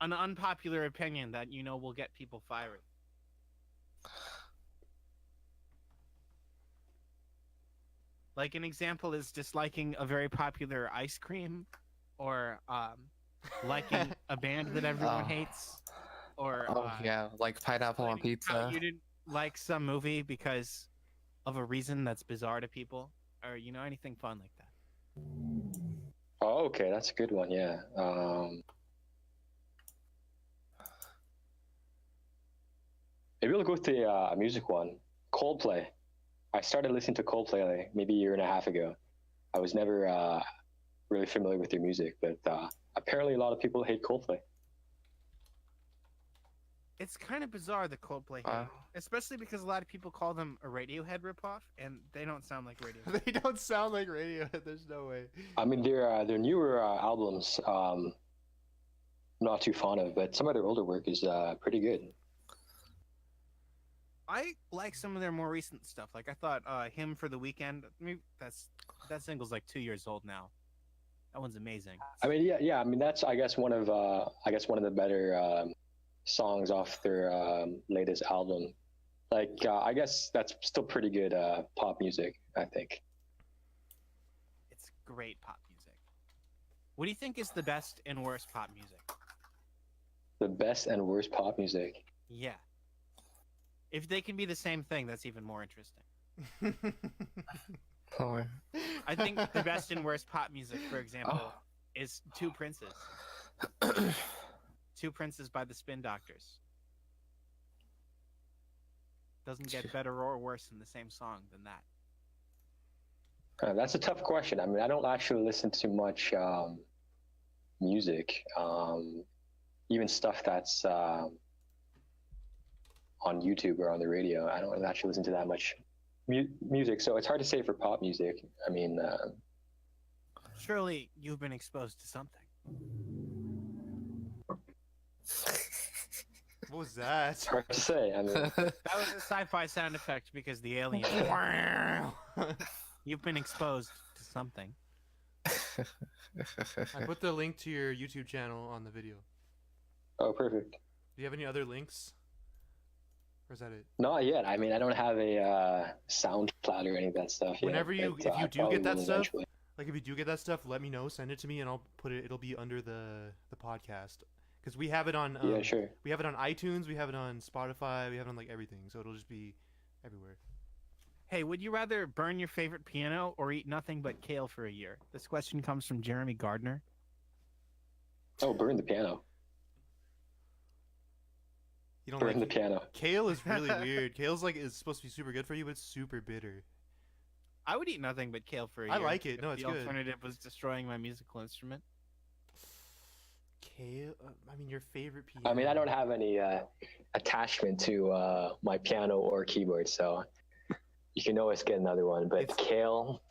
unpopular opinion that will get people fired. Like an example is disliking a very popular ice cream, or liking a band that everyone Oh. hates, or Yeah, like pineapple on explaining how pizza. you didn't like some movie because of a reason that's bizarre to people, or anything fun like that. Oh, okay, that's a good one. Yeah. Maybe we'll go with the music one. Coldplay. I started listening to Coldplay like, maybe a year and a half ago. I was never really familiar with their music, but apparently a lot of people hate Coldplay. It's kind of bizarre, the Coldplay hate, especially because a lot of people call them a Radiohead ripoff, and they don't sound like Radiohead. They don't sound like Radiohead. There's no way. I mean, their newer albums, I'm not too fond of, but some of their older work is pretty good. I like some of their more recent stuff. Like I thought, "Him for the Weekend." Maybe that single's like 2 years old now. That one's amazing. I mean, yeah. I mean, that's I guess one of the better songs off their latest album. Like, I guess that's still pretty good pop music, I think. It's great pop music. What do you think is the best and worst pop music? The best and worst pop music. Yeah. If they can be the same thing, that's even more interesting. Oh, I think the best and worst pop music, for example, Oh. is Two Princes. Two Princes by the Spin Doctors. Doesn't get better or worse in the same song than that. That's a tough question. I mean, I don't actually listen to much music, even stuff that's on YouTube or on the radio. I don't actually listen to that much music, so it's hard to say for pop music. I mean, Surely you've been exposed to something. What was that? it's hard to say. I mean, That was a sci-fi sound effect because the alien. You've been exposed to something. I put the link to your YouTube channel on the video. oh, perfect. Do you have any other links? Or is that it? Not yet. I mean, I don't have a SoundCloud or any of that stuff yet. Whenever you- but, if you I do probably get that will stuff, eventually. Like if you do get that stuff, let me know. Send it to me, and I'll put it. It'll be under the podcast because we have it on. Yeah, sure. We have it on iTunes. We have it on Spotify. We have it on like everything. So it'll just be everywhere. Hey, would you rather burn your favorite piano or eat nothing but kale for a year? This question comes from Jeremy Gardner. Oh, burn the piano. You don't Burn the like piano. kale is really weird. Kale's like is supposed to be super good for you, but it's super bitter. I would eat nothing but kale for a I year. like it. if No, it's the good. alternative was destroying my musical instrument. Kale. I mean, your favorite piano. I mean, I don't have any attachment to my piano or keyboard, so you can always get another one. But It's- kale,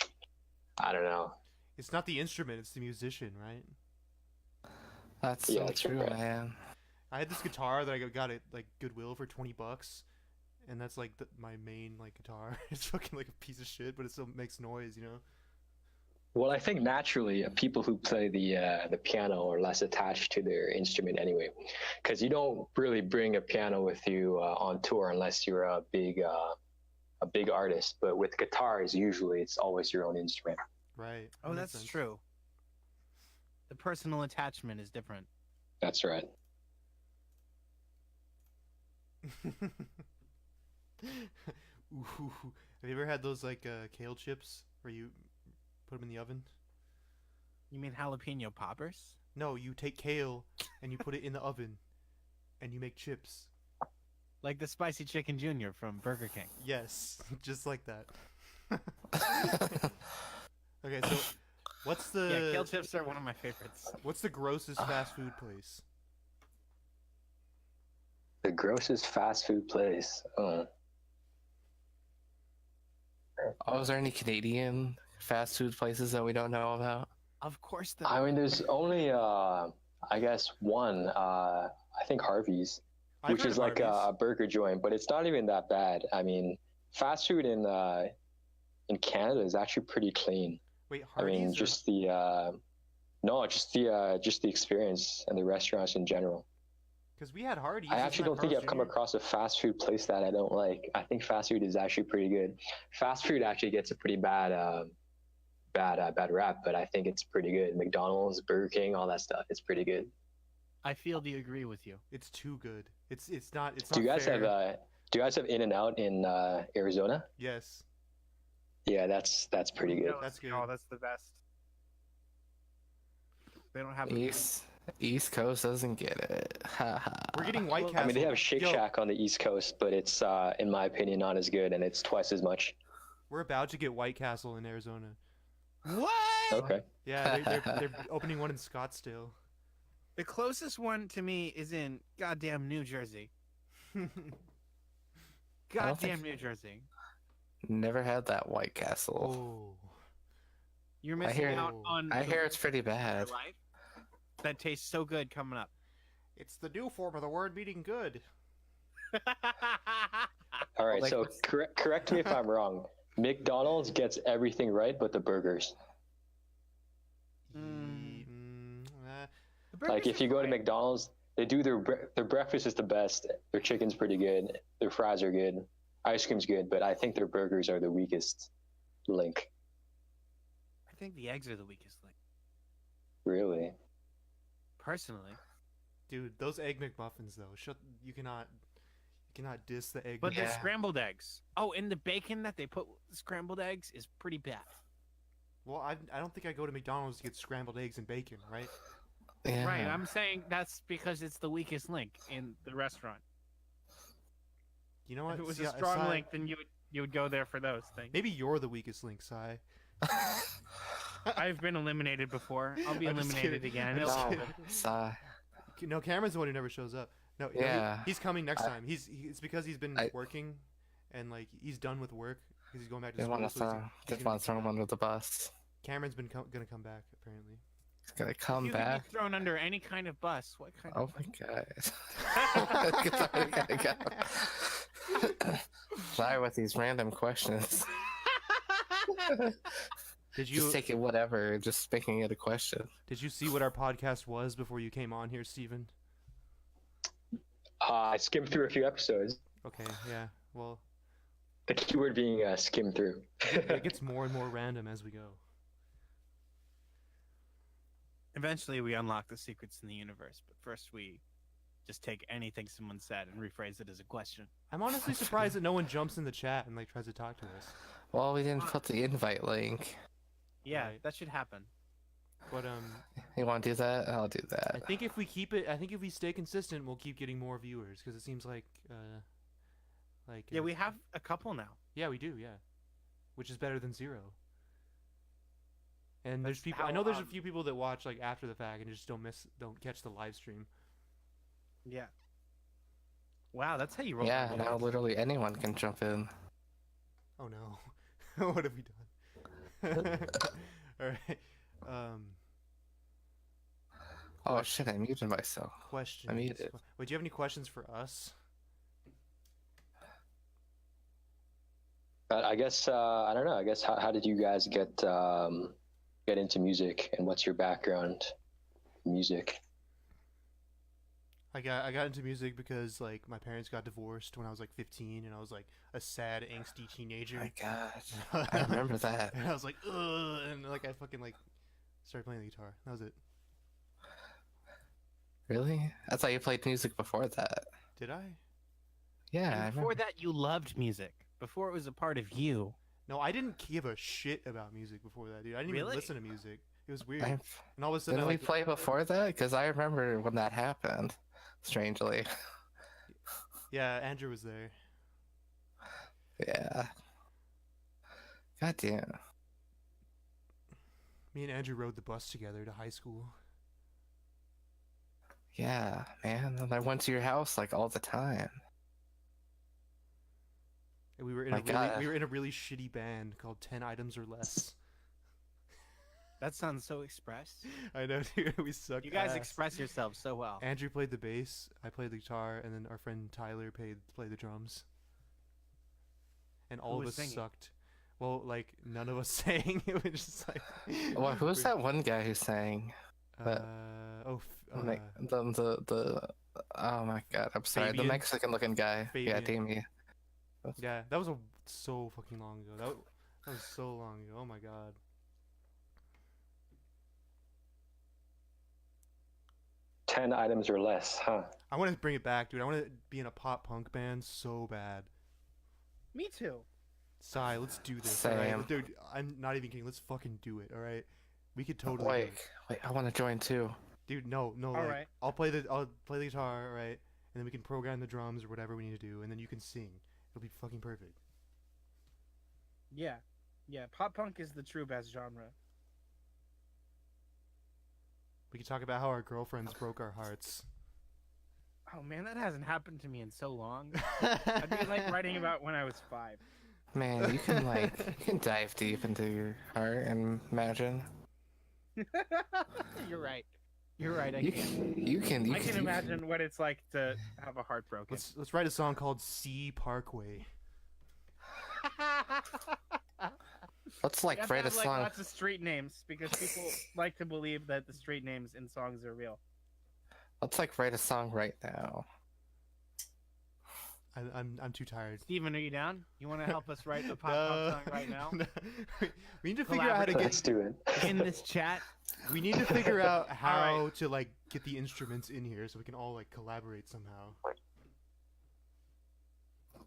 I don't know. It's not the instrument. It's the musician, right? That's Yeah, so that's true, right. man. I had this guitar that I got at like Goodwill for $20, and that's like my main like guitar. It's fucking like a piece of shit, but it still makes noise, you know. Well, I think naturally people who play the piano are less attached to their instrument anyway, because you don't really bring a piano with you on tour unless you're a big artist. But with guitars, usually it's always your own instrument. Right. Oh, that makes that's sense. true. The personal attachment is different. That's right. Ooh, have you ever had those like kale chips where you put them in the oven? You mean jalapeno poppers? No, you take kale and you put it in the oven, and you make chips. Like the spicy chicken junior from Burger King. Yes, just like that. Okay, so what's the Yeah, kale chips are one of my favorites. what's the grossest fast food place? The grossest fast food place. Oh. Oh, is there any Canadian fast food places that we don't know about? Of course, the I mean, there's only, I guess, one. I think Harvey's, I've which heard is of like Hardee's. a burger joint, but it's not even that bad. I mean, fast food in Canada is actually pretty clean. Wait, I mean, Hardee's? just the just the experience and the restaurants in general. Because we had Hardee's. I Isn't actually that don't think Carl's I've come Jr.? across a fast food place that I don't like. I think fast food is actually pretty good. Fast food actually gets a pretty bad rap, but I think it's pretty good. McDonald's, Burger King, all that stuff. It's pretty good. I feel the agree with you. It's too good. It's not. It's Do not you guys fair. have In-N-Out in Arizona? Yes. Yeah, that's pretty good. That's good. Oh, that's the best. They don't have the East Coast doesn't get it. Ha ha. We're getting White Castle. I mean, they have Shake Yo, Shack on the East Coast, but it's in my opinion not as good, and it's twice as much. We're about to get White Castle in Arizona. what? Okay. Yeah, they're opening one in Scottsdale. The closest one to me is in goddamn New Jersey. Goddamn New Jersey. Never had that White Castle. Oh. You're I missing hear- out on I the hear it's pretty your bad. life that tastes so good coming up. It's the new form of the word meaning good. All right. Like- So correct me if I'm wrong. McDonald's gets everything right, but the burgers. Mm. The Like burgers if you are go to fine. McDonald's, they do their breakfast is the best. Their chicken's pretty good. Their fries are good. Ice cream's good, but I think their burgers are the weakest link. I think the eggs are the weakest link. Really. Personally. Dude, those egg McMuffins though. You cannot diss the egg. But they're Yeah. scrambled eggs. Oh, and the bacon that they put with the scrambled eggs is pretty bad. Well, I don't think I go to McDonald's to get scrambled eggs and bacon, right? Yeah. Right, I'm saying that's because it's the weakest link in the restaurant. You know what? If it was See, a strong Sai, link, then you would go there for those things. Maybe you're the weakest link, Sai. I've been eliminated before. I'll be I'm just eliminated kidding. again. I'm It'll just No, kidding. happen. sigh. No, Cameron's the one who never shows up. No, Yeah. he's coming next I- time. It's because he's been working, and like he's done with work because he's going back to Just school. want to so he's- throw, he's just gonna want be to throw him coming. under the bus. Cameron's been gonna come back apparently. He's gonna come You can back. be thrown under any kind of bus. What kind Oh of my god. Sorry, gotta go. Sorry with these random questions. Did you Just taking whatever, just making it a question. did you see what our podcast was before you came on here, Steven? I skimmed through a few episodes. Okay, yeah. Well, The keyword being skim through. it gets more and more random as we go. Eventually, we unlock the secrets in the universe, but first we just take anything someone said and rephrase it as a question. I'm honestly surprised that no one jumps in the chat and like tries to talk to us. Well, we didn't put the invite link. Yeah, Right. that should happen. But You want to do that? I'll do I that. think if we stay consistent, we'll keep getting more viewers because it seems like Yeah, we have a couple now. yeah, we do, yeah, which is better than zero. And there's That's people. I how, know there's a few people that watch like after the fact and just don't catch the live stream. Yeah. Wow, that's how you roll. Yeah, the now dice. literally anyone can jump in. Oh no, what have we done? All right. Oh shit, I muted myself. Questions. muted. Wait, do you have any questions for us? I guess I don't know. I guess how did you guys get into music, and what's your background in music? I got into music because like my parents got divorced when I was like 15, and I was like a sad, angsty teenager. My god, I remember that. And I was like, ugh, and like I fucking like started playing the guitar. That was it. Really? I thought you played music before that. Did I? Yeah, I And before remember. that, you loved music. Before it was a part of you. No, I didn't give a shit about music before that, dude. I didn't even Really? listen to music. It was weird. I- And all of a sudden, Didn't I, we like, play before that? Because I remember when that happened. Strangely. yeah, Andrew was there. Yeah. God damn. Me and Andrew rode the bus together to high school. Yeah, man. And I went to your house like all the time. And we were in My a really God. we were in a really shitty band called 10 Items or Less. That sounds so express. I know, dude. We sucked. You guys ass. express yourselves so well. Andrew played the bass, I played the guitar, and then our friend Tyler played the drums. And all Who of was us singing? sucked. Well, like none of us sang. It was just like. Well, who was that one guy who sang? that- Like, the oh my god, I'm sorry, Fabian? the Mexican looking guy. Yeah, Fabian. Damien. yeah, that was so fucking long ago. That was so long ago. Oh my god. Ten items or less, huh? I want to bring it back, dude. I want to be in a pop punk band so bad. Me too. Sai, let's do this. All right? Same. Dude, I'm not even kidding. Let's fucking do it. All right. We could totally. do Wait, it. wait, I want to join too. Dude, no. All like, right. I'll play the guitar, right? And then we can program the drums or whatever we need to do, and then you can sing. It'll be fucking perfect. Yeah. Yeah, pop punk is the true best genre. We can talk about how our girlfriends broke our hearts. Oh man, that hasn't happened to me in so long. I'd be like writing about when I was 5. Man, you can you can dive deep into your heart and imagine. You're right. You're right. I You can. can, you can, you I can you imagine what it's like to have a heart broken. Let's write a song called Sea Parkway. Let's You like have to write a have, like, song. lots of street names because people like to believe that the street names in songs are real. Let's like write a song right now. I'm too tired. Steven, are you down? You want to help us write a pop punk song right now? No. We need to figure out how to get. Let's do it. In this chat? We need to figure out how right. to like get the instruments in here so we can all like collaborate somehow.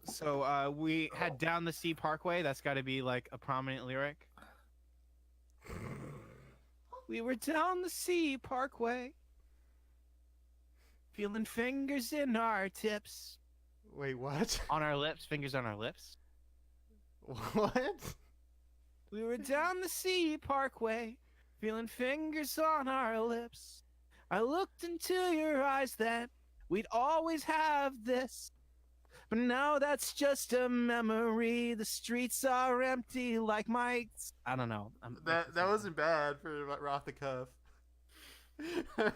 So we had Down the Sea Parkway. That's got to be like a prominent lyric. We were down the sea parkway, feeling fingers in our tips. Wait, what? On our lips, fingers on our lips. What? We were down the sea parkway, feeling fingers on our lips. I looked into your eyes then, we'd always have this. But now that's just a memory. The streets are empty like my... I don't know. That wasn't bad for off the cuff. Oh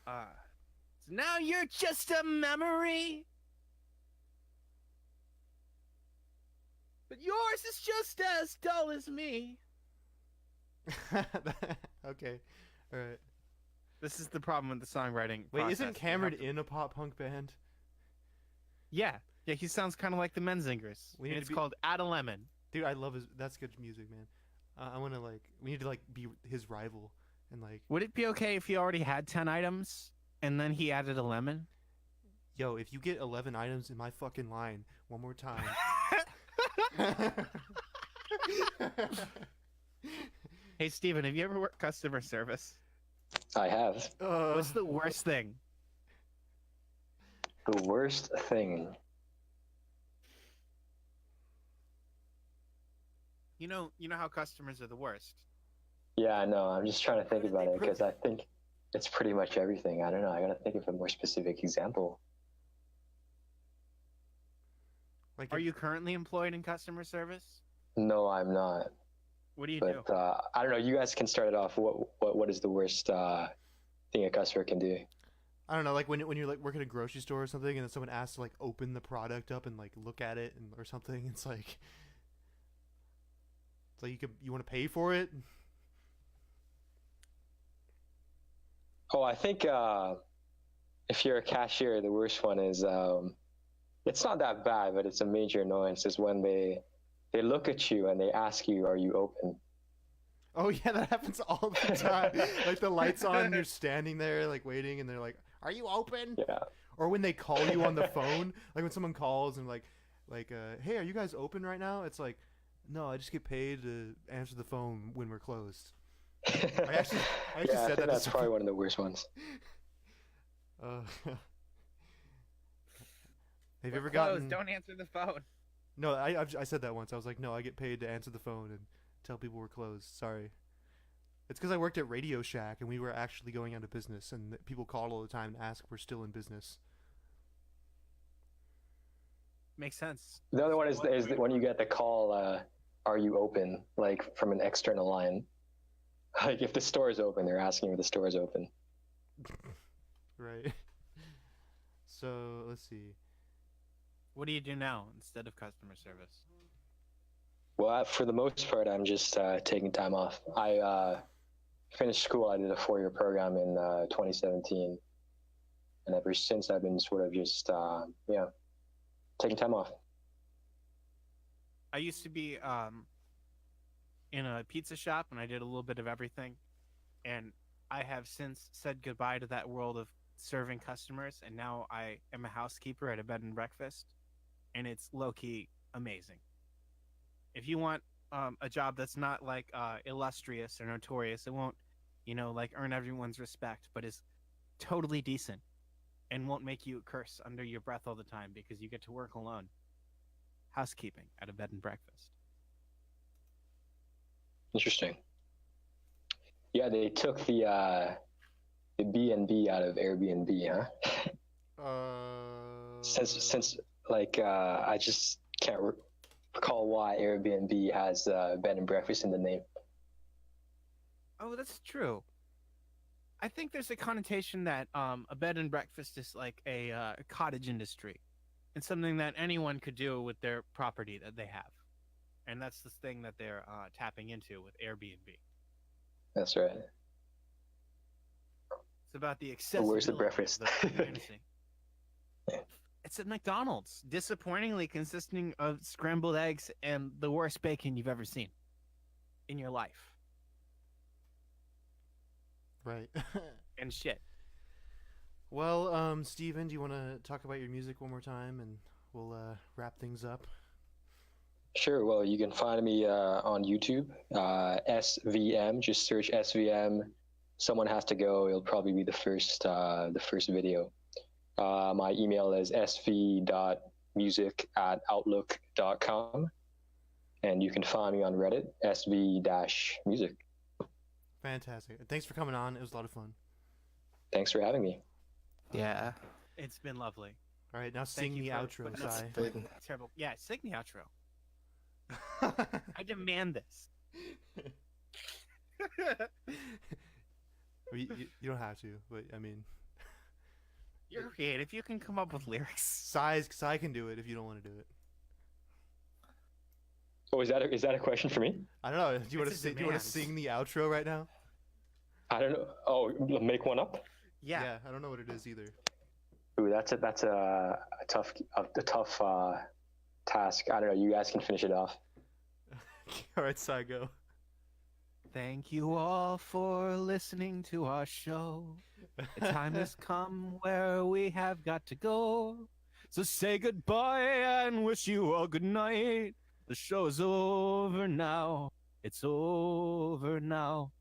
god. So now you're just a memory. But yours is just as dull as me. Okay. All right. This is the problem with the songwriting. Wait, process. isn't You Cameron have to- in a pop punk band? Yeah. Yeah, he sounds kind of like the Menzingers. We And need it's to be- called Add a Lemon. Dude, I love his. That's good music, man. I want to like. We need to like be his rival and like. Would it be okay if he already had 10 items and then he added a lemon? Yo, if you get 11 items in my fucking line one more time. Hey, Steven, have you ever worked customer service? I have. What's the worst thing? The worst thing. You know how customers are the worst. Yeah, I know. I'm just trying to think about it because I think it's pretty much everything. I don't know. I gotta think of a more specific example. Like Are you currently employed in customer service? No, I'm not. What do you do? But I don't know. You guys can start it off. What is the worst thing a customer can do? I don't know, like when you're like working at a grocery store or something, and then someone asks to like open the product up and like look at it and or something. It's like you want to pay for it. Oh, I think if you're a cashier, the worst one is it's not that bad, but it's a major annoyance. Is when they look at you and they ask you, "Are you open?" Oh yeah, that happens all the time. Like the lights on, and you're standing there like waiting, and they're like, "Are you open?" Yeah. Or when they call you on the phone, like when someone calls and like, "Hey, are you guys open right now?" It's like, "No, I just get paid to answer the phone when we're closed." I actually yeah, I said think that to that's probably someone. one of the worst ones. Have you We're ever closed. gotten? Don't answer the phone. No, I said that once. I was like, no, I get paid to answer the phone and tell people we're closed. Sorry. It's because I worked at Radio Shack and we were actually going out of business, and people called all the time and asked if we're still in business. Makes sense. The other one is when you get the call, are you open? Like from an external line. Like if the store is open, they're asking if the store is open. Right. So let's see. What do you do now instead of customer service? Well, for the most part, I'm just taking time off. I finished school. I did a 4-year program in 2017, and ever since I've been sort of just taking time off. I used to be in a pizza shop, and I did a little bit of everything. And I have since said goodbye to that world of serving customers, and now I am a housekeeper at a bed and breakfast, and it's low-key amazing. If you want a job that's not like illustrious or notorious, it won't, like earn everyone's respect, but is totally decent and won't make you curse under your breath all the time because you get to work alone. Housekeeping at a bed and breakfast. Interesting. Yeah, they took the B&B out of Airbnb, huh? Since like I just can't recall why Airbnb has bed and breakfast in the name. Oh, that's true. I think there's a connotation that a bed and breakfast is like a cottage industry. It's something that anyone could do with their property that they have. And that's the thing that they're tapping into with Airbnb. That's right. It's about the accessibility. Where's the breakfast? of the fantasy. It's at McDonald's, disappointingly consisting of scrambled eggs and the worst bacon you've ever seen in your life. Right. And shit. Well, Steven, do you want to talk about your music one more time, and we'll wrap things up? Sure. Well, you can find me on YouTube, SVM. Just search SVM. Someone Has to Go. It'll probably be the first video. My email is sv.music@outlook.com, and you can find me on Reddit, sv-music. Fantastic. Thanks for coming on. It was a lot of fun. Thanks for having me. Yeah. It's been lovely. All right, now Thank sing you the for outro, putting up Sai. with my terrible. Yeah, sing the outro. I demand this. You don't have to, but I mean, You're creative. You can come up with lyrics. Sai can do it if you don't want to do it. Oh, is that a question for me? I don't know. Do you want to It's a sing? Do you want to demand. sing the outro right now? I don't know. Oh, make one up. Yeah. I don't know what it is either. Ooh, that's a tough task. I don't know. You guys can finish it off. All right, Sai, go. Thank you all for listening to our show. The time has come where we have got to go. So say goodbye and wish you all good night. The show is over now. It's over now.